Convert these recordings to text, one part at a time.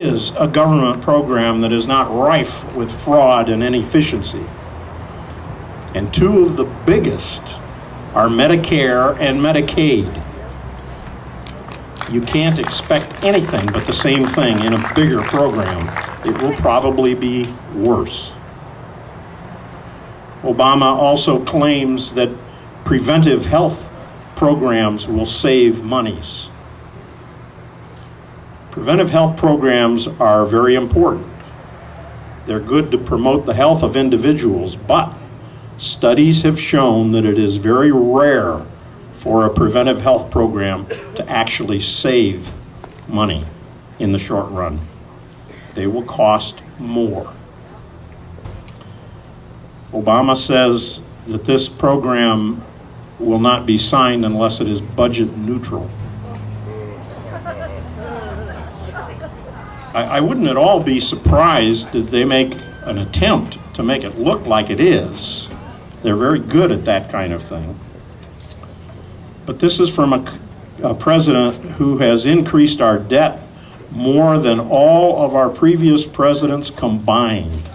Is a government program that is not rife with fraud and inefficiency. And two of the biggest are Medicare and Medicaid. You can't expect anything but the same thing in a bigger program. It will probably be worse. Obama also claims that preventive health programs will save monies. Preventive health programs are very important. They're good to promote the health of individuals, but studies have shown that it is very rare for a preventive health program to actually save money in the short run. They will cost more. Obama says that this program will not be signed unless it is budget neutral. I wouldn't at all be surprised if they make an attempt to make it look like it is. They're very good at that kind of thing. But this is from a president who has increased our debt more than all of our previous presidents combined.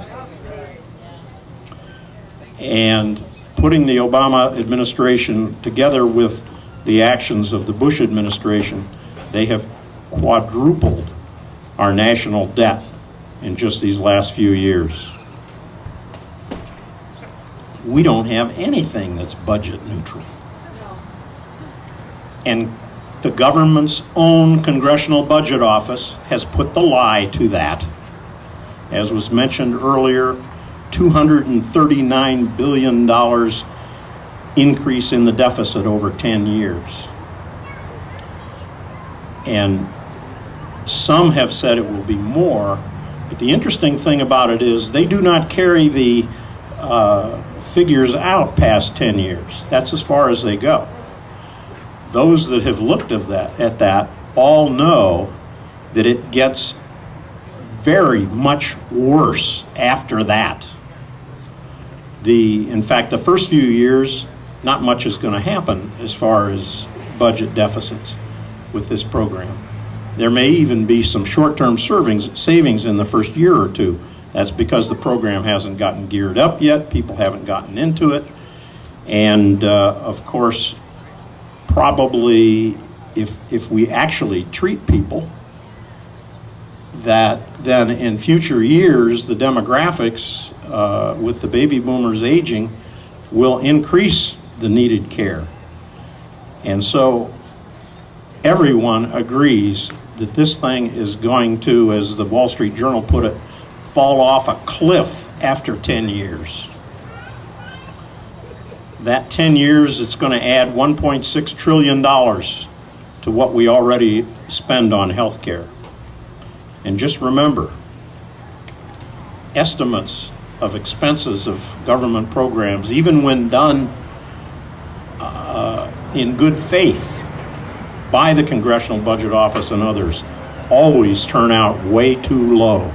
And putting the Obama administration together with the actions of the Bush administration, they have quadrupled our national debt in just these last few years. We don't have anything that's budget neutral. And the government's own Congressional Budget Office has put the lie to that. As was mentioned earlier, $239 billion increase in the deficit over 10 years. And some have said it will be more, but the interesting thing about it is they do not carry the figures out past 10 years. That's as far as they go. Those that have looked at that all know that it gets very much worse after that. In fact, the first few years, not much is going to happen as far as budget deficits with this program. There may even be some short-term savings in the first year or two. That's because the program hasn't gotten geared up yet. People haven't gotten into it. And of course, probably if we actually treat people, that then in future years, the demographics with the baby boomers aging will increase the needed care. And so everyone agrees that this thing is going to, as the Wall Street Journal put it, fall off a cliff after 10 years. That 10 years, it's going to add $1.6 trillion to what we already spend on health care. And just remember, estimates of expenses of government programs, even when done in good faith by the Congressional Budget Office and others, always turn out way too low.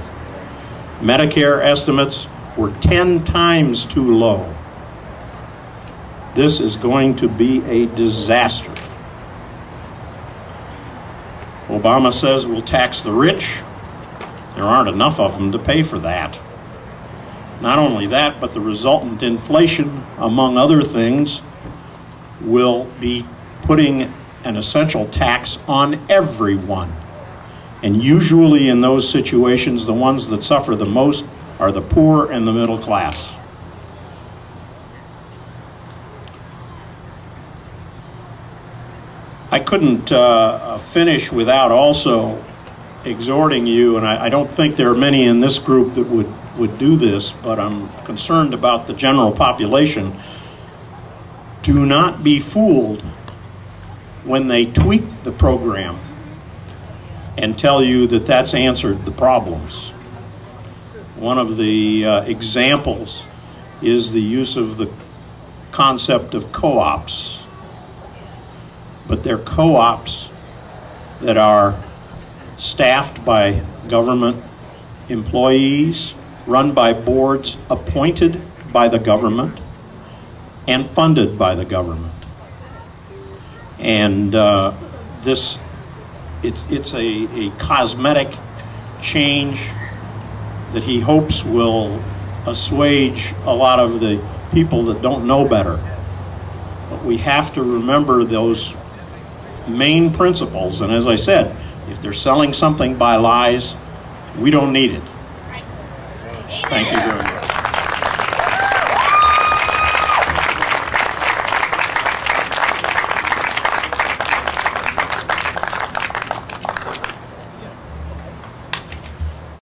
Medicare estimates were 10 times too low. This is going to be a disaster. Obama says we'll tax the rich. There aren't enough of them to pay for that. Not only that, but the resultant inflation, among other things, will be putting an essential tax on everyone. And usually in those situations, the ones that suffer the most are the poor and the middle class. I couldn't finish without also exhorting you, and I don't think there are many in this group that would do this, but I'm concerned about the general population. Do not be fooled when they tweak the program and tell you that that's answered the problems. One of the examples is the use of the concept of co-ops. But they're co-ops that are staffed by government employees, run by boards appointed by the government, and funded by the government. And it's a cosmetic change that he hopes will assuage a lot of the people that don't know better. But we have to remember those main principles, and as I said, if they're selling something by lies, we don't need it. Thank you very much.